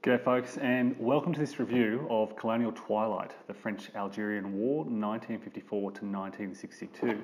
G'day folks, and welcome to this review of Colonial Twilight, the French-Algerian War, 1954 to 1962.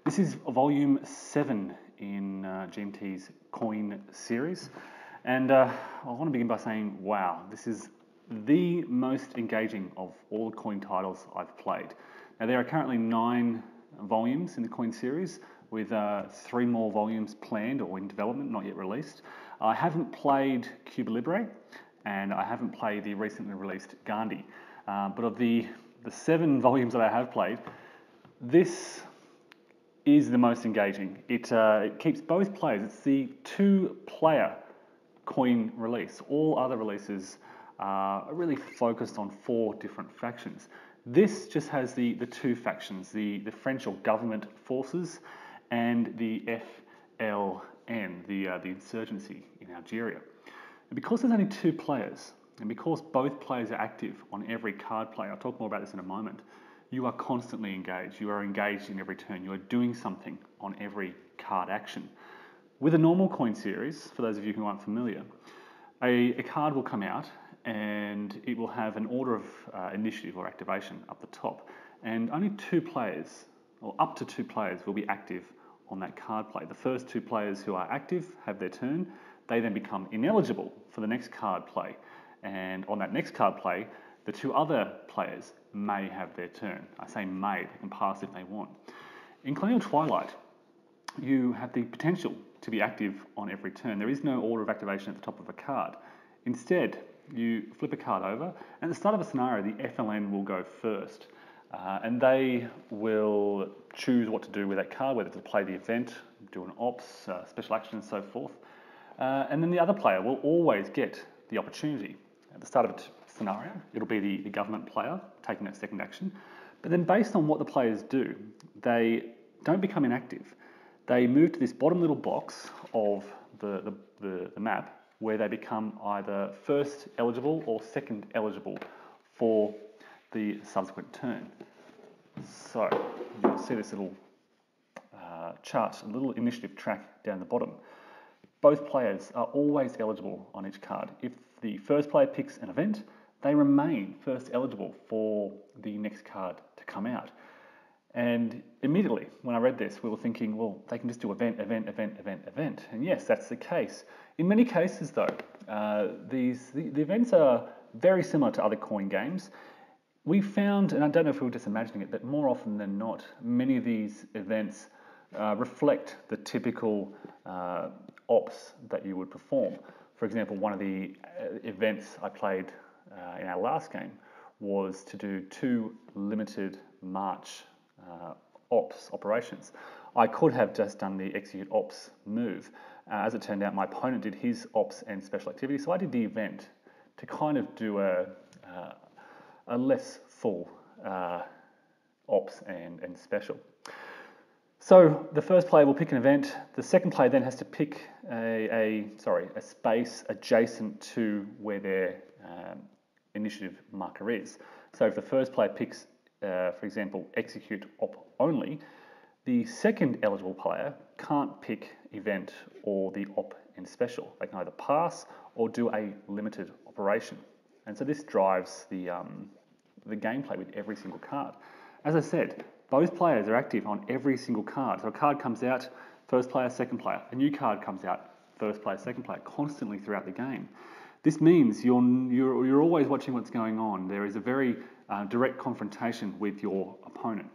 This is volume 7 in GMT's coin series, and I want to begin by saying, wow, this is the most engaging of all the coin titles I've played. Now there are currently 9 volumes in the coin series, with 3 more volumes planned or in development, not yet released. I haven't played Cuba Libre, and I haven't played the recently released Gandhi. But of the 7 volumes that I have played, this is the most engaging. It keeps both players. It's the 2-player coin release. All other releases are really focused on 4 different factions. This just has the 2 factions, the French or government forces and the FLN, the insurgency in Algeria. And because there's only 2 players, and because both players are active on every card play, I'll talk more about this in a moment, you are constantly engaged. You are engaged in every turn. You are doing something on every card action. With a normal coin series, for those of you who aren't familiar, a card will come out and it will have an order of initiative or activation up the top. And only 2 players, or up to 2 players, will be active on that card play. The first 2 players who are active have their turn. They then become ineligible for the next card play. And on that next card play, the 2 other players may have their turn. I say may, they can pass if they want. In Colonial Twilight, you have the potential to be active on every turn. There is no order of activation at the top of a card. Instead, you flip a card over, and at the start of a scenario, the FLN will go first. And they will choose what to do with that card, whether to play the event, do an ops, special action, and so forth. And then the other player will always get the opportunity. At the start of a scenario, it'll be the government player taking that second action. But then based on what the players do, they don't become inactive. They move to this bottom little box of the map where they become either first eligible or second eligible for the subsequent turn. So you'll see this little chart, a little initiative track down the bottom. Both players are always eligible on each card. If the first player picks an event, they remain first eligible for the next card to come out. And immediately, when I read this, we were thinking, well, they can just do event. And yes, that's the case. In many cases, though, the events are very similar to other coin games. We found, and I don't know if we were just imagining it, but more often than not, many of these events reflect the typical ops that you would perform. For example, one of the events I played in our last game was to do 2 limited march operations. I could have just done the execute ops move. As it turned out, my opponent did his ops and special activity, so I did the event to kind of do a less full ops and special. So the first player will pick an event. The second player then has to pick a space adjacent to where their initiative marker is. So if the first player picks, for example, execute op only, the second eligible player can't pick event or the op and special. They can either pass or do a limited operation. And so this drives the gameplay with every single card. As I said, both players are active on every single card. So a card comes out, first player, second player. A new card comes out, first player, second player, constantly throughout the game. This means you're always watching what's going on. There is a very direct confrontation with your opponent.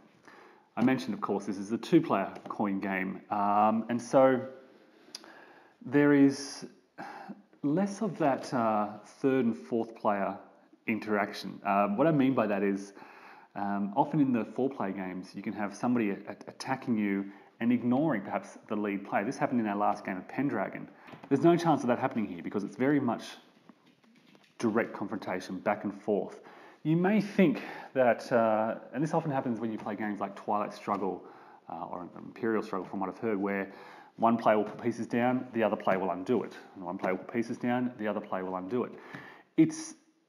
I mentioned, of course, this is a 2-player coin game. And so there is less of that 3rd and 4th player interaction. What I mean by that is, often in the 4-player games, you can have somebody attacking you and ignoring perhaps the lead player. This happened in our last game of Pendragon. There's no chance of that happening here because it's very much direct confrontation, back and forth. You may think that, and this often happens when you play games like Twilight Struggle or Imperial Struggle from what I've heard, where one player will put pieces down, the other player will undo it. And one player will put pieces down, the other player will undo it.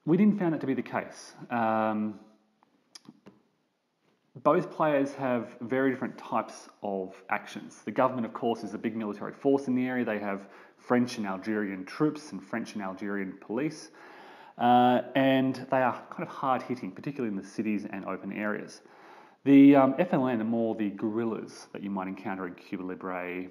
We didn't find it to be the case. Both players have very different types of actions. The government, of course, is a big military force in the area. They have French and Algerian troops and French and Algerian police. and they are kind of hard-hitting, particularly in the cities and open areas. The FLN are more the guerrillas that you might encounter in Cuba Libre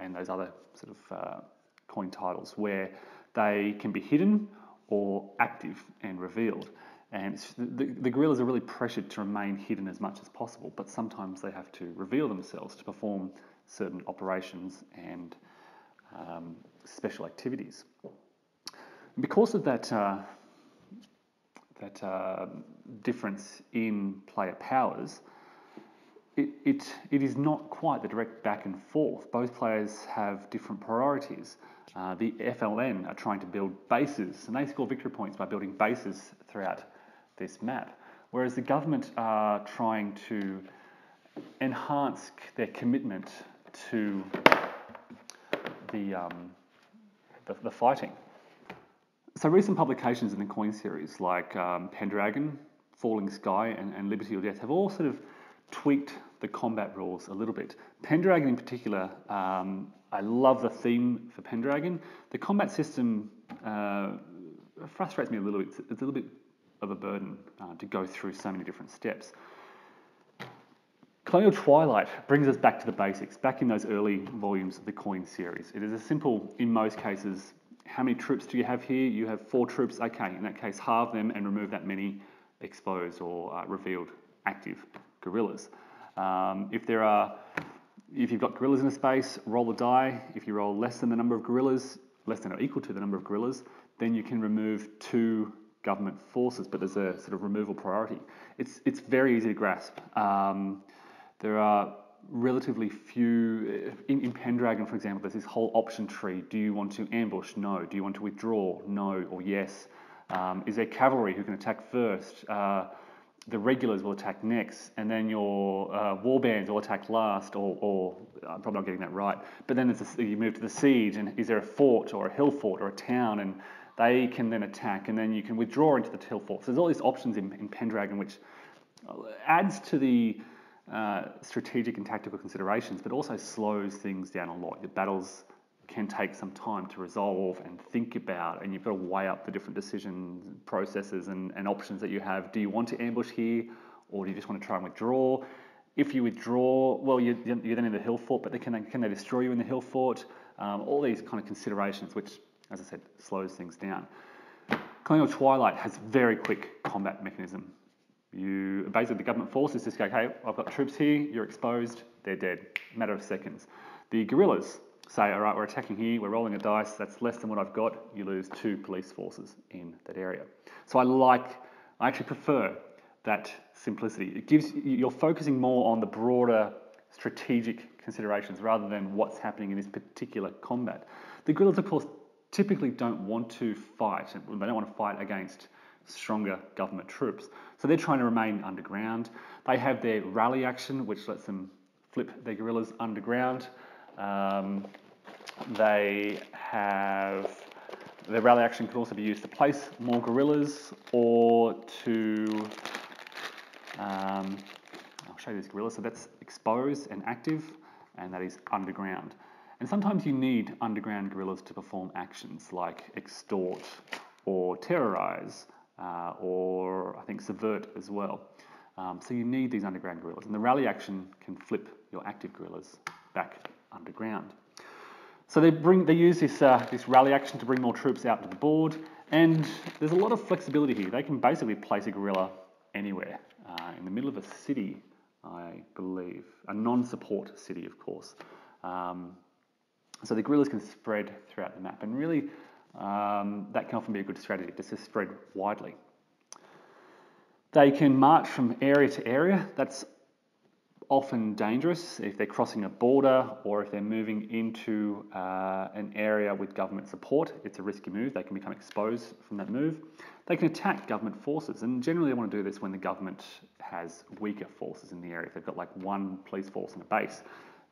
and those other sort of coin titles, where they can be hidden or active and revealed. And the guerrillas are really pressured to remain hidden as much as possible, but sometimes they have to reveal themselves to perform certain operations and special activities. And because of that difference in player powers, it is not quite the direct back and forth. Both players have different priorities. The FLN are trying to build bases, and they score victory points by building bases throughout this map, whereas the government are trying to enhance their commitment to the fighting. So recent publications in the coin series like Pendragon, Falling Sky and Liberty or Death have all sort of tweaked the combat rules a little bit. Pendragon in particular, I love the theme for Pendragon. The combat system frustrates me a little bit. It's a little bit of a burden to go through so many different steps. Colonial Twilight brings us back to the basics, back in those early volumes of the coin series. It is a simple, in most cases, how many troops do you have here? You have 4 troops. Okay, in that case, halve them and remove that many exposed or revealed active guerrillas. If you've got guerrillas in a space, roll the die. If you roll less than the number of guerrillas, less than or equal to the number of guerrillas, then you can remove 2 government forces, but there's a sort of removal priority. It's very easy to grasp. There are relatively few, in Pendragon for example, there's this whole option tree. Do you want to ambush? No. Do you want to withdraw? No or yes. Is there cavalry who can attack first? The regulars will attack next, and then your warbands will attack last, or I'm probably not getting that right, but then you move to the siege, and is there a fort or a hill fort or a town, and they can then attack, and then you can withdraw into the hill fort. So there's all these options in Pendragon, which adds to the strategic and tactical considerations, but also slows things down a lot. Your battles can take some time to resolve and think about, and you've got to weigh up the different decision processes and options that you have. Do you want to ambush here, or do you just want to try and withdraw? If you withdraw, well, you're then in the hill fort, but can they destroy you in the hill fort? All these kind of considerations, which, as I said, slows things down. Colonial Twilight has very quick combat mechanism. Basically, the government forces just go, okay, I've got troops here, you're exposed, they're dead. Matter of seconds. The guerrillas say, all right, we're attacking here, we're rolling a dice, that's less than what I've got, you lose 2 police forces in that area. So I actually prefer that simplicity. You're focusing more on the broader strategic considerations rather than what's happening in this particular combat. The guerrillas, of course, typically don't want to fight. They don't want to fight against stronger government troops. So they're trying to remain underground. They have their rally action, which lets them flip their guerrillas underground. Their rally action can also be used to place more guerrillas or to... I'll show you this guerrilla. So that's exposed and active, and that is underground. And sometimes you need underground guerrillas to perform actions like extort or terrorize, or I think subvert as well. So you need these underground guerrillas, and the rally action can flip your active guerrillas back underground. So they use this rally action to bring more troops out to the board, and there's a lot of flexibility here. They can basically place a guerrilla anywhere, in the middle of a city, I believe, a non-support city, of course. So the guerrillas can spread throughout the map, and really that can often be a good strategy, just to spread widely. They can march from area to area. That's often dangerous if they're crossing a border or if they're moving into an area with government support. It's a risky move. They can become exposed from that move. They can attack government forces, and generally they want to do this when the government has weaker forces in the area. If they've got like 1 police force in a base,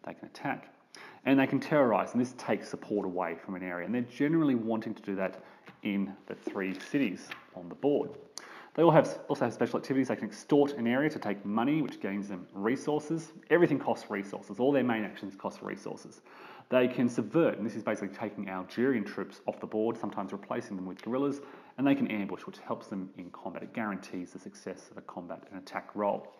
they can attack. And they can terrorise, and this takes support away from an area. And they're generally wanting to do that in the 3 cities on the board. They also have special activities. They can extort an area to take money, which gains them resources. Everything costs resources. All their main actions cost resources. They can subvert, and this is basically taking Algerian troops off the board, sometimes replacing them with guerrillas, and they can ambush, which helps them in combat. It guarantees the success of a combat and attack roll.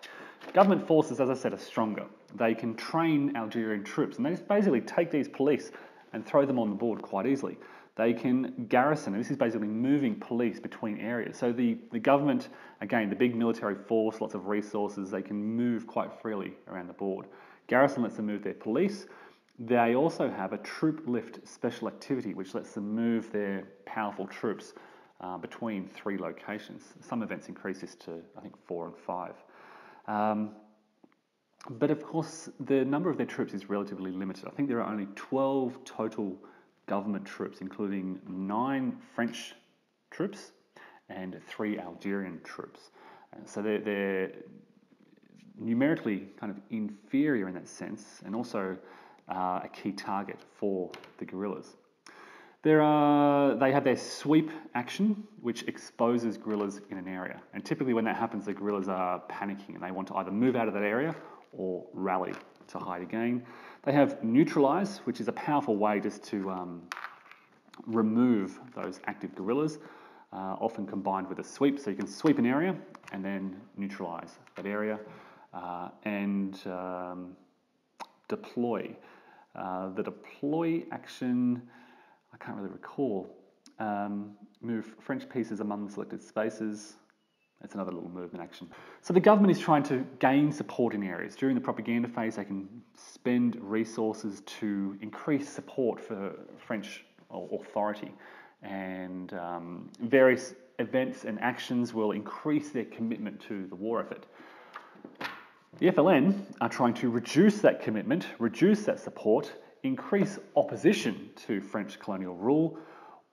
Government forces, as I said, are stronger. They can train Algerian troops, and they just basically take these police and throw them on the board quite easily. They can garrison, and this is basically moving police between areas. So the government, again, the big military force, lots of resources, they can move quite freely around the board. Garrison lets them move their police. They also have a troop lift special activity, which lets them move their powerful troops between 3 locations. Some events increase this to, I think, 4 and 5. But of course, the number of their troops is relatively limited. I think there are only 12 total government troops, including 9 French troops and 3 Algerian troops. So they're numerically kind of inferior in that sense, and also a key target for the guerrillas. They have their sweep action, which exposes guerrillas in an area. And typically when that happens, the guerrillas are panicking and they want to either move out of that area or rally to hide again. They have neutralise, which is a powerful way just to remove those active guerrillas, often combined with a sweep. So you can sweep an area and then neutralise that area, and deploy. The deploy action, I can't really recall. Move French pieces among the selected spaces. That's another little movement action. So the government is trying to gain support in areas. During the propaganda phase, they can spend resources to increase support for French authority. And various events and actions will increase their commitment to the war effort. The FLN are trying to reduce that commitment, reduce that support, increase opposition to French colonial rule,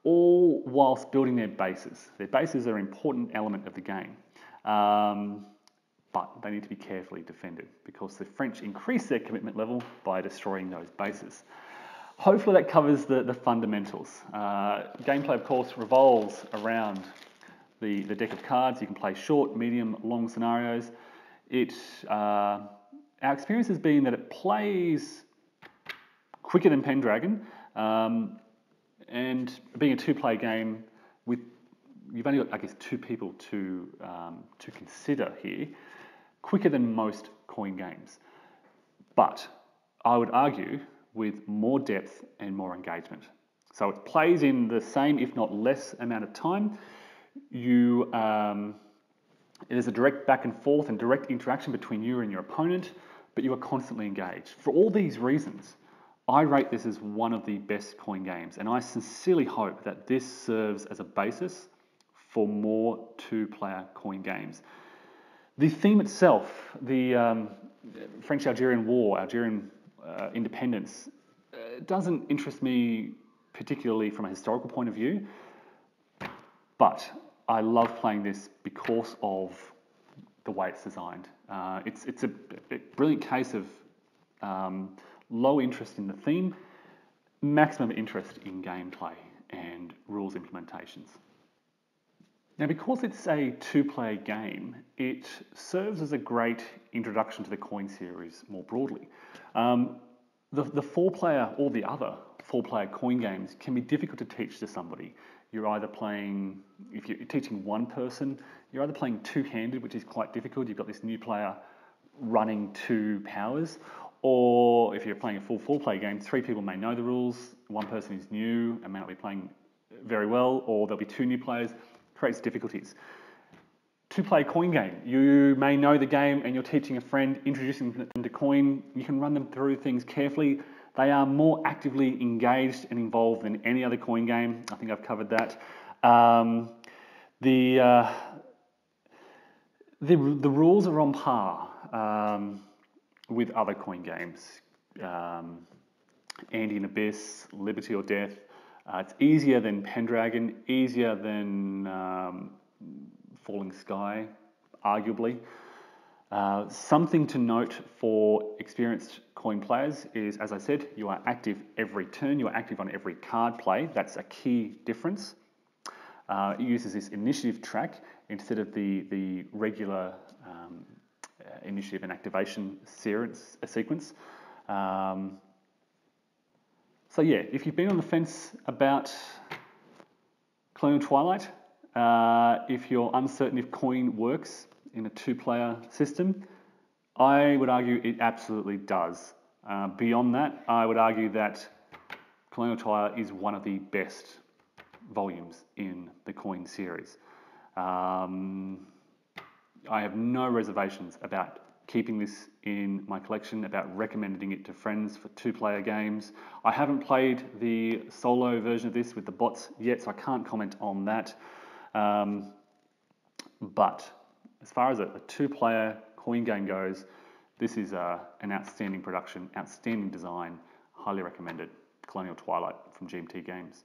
all whilst building their bases. Their bases are an important element of the game, but they need to be carefully defended because the French increase their commitment level by destroying those bases. Hopefully that covers the fundamentals. Gameplay, of course, revolves around the deck of cards. You can play short, medium, long scenarios. Our experience has been that it plays quicker than Pendragon, and being a 2-player game, you've only got, I guess, 2 people to consider here, quicker than most coin games. But I would argue with more depth and more engagement. So it plays in the same, if not less, amount of time. There's a direct back and forth and direct interaction between you and your opponent, but you are constantly engaged. For all these reasons, I rate this as one of the best coin games, and I sincerely hope that this serves as a basis for more 2-player coin games. The theme itself, the French-Algerian War, Algerian independence, doesn't interest me particularly from a historical point of view, but I love playing this because of the way it's designed. It's a brilliant case of low interest in the theme, maximum interest in gameplay and rules implementations. Now, because it's a 2-player game, it serves as a great introduction to the coin series more broadly. The 4-player or the other 4-player coin games can be difficult to teach to somebody. You're either playing, if you're teaching one person, you're either playing 2-handed, which is quite difficult. You've got this new player running 2 powers, or if you're playing a full 4-player game, 3 people may know the rules, one person is new and may not be playing very well, or there'll be 2 new players, creates difficulties. 2-player coin game, you may know the game and you're teaching a friend, introducing them to coin, you can run them through things carefully. They are more actively engaged and involved than any other coin game. I think I've covered that. The rules are on par with other coin games. Andean Abyss, Liberty or Death. It's easier than Pendragon, easier than Falling Sky, arguably. Something to note for experienced coin players is, as I said, you are active every turn, you are active on every card play. That's a key difference. It uses this initiative track instead of the regular initiative and activation sequence. So yeah, if you've been on the fence about Colonial Twilight, if you're uncertain if coin works in a two-player system, I would argue it absolutely does. Beyond that, I would argue that Colonial Twilight is one of the best volumes in the coin series. I have no reservations about keeping this in my collection, about recommending it to friends for two-player games. I haven't played the solo version of this with the bots yet, so I can't comment on that. But as far as a two-player coin game goes, this is an outstanding production, outstanding design, highly recommended. Colonial Twilight from GMT Games.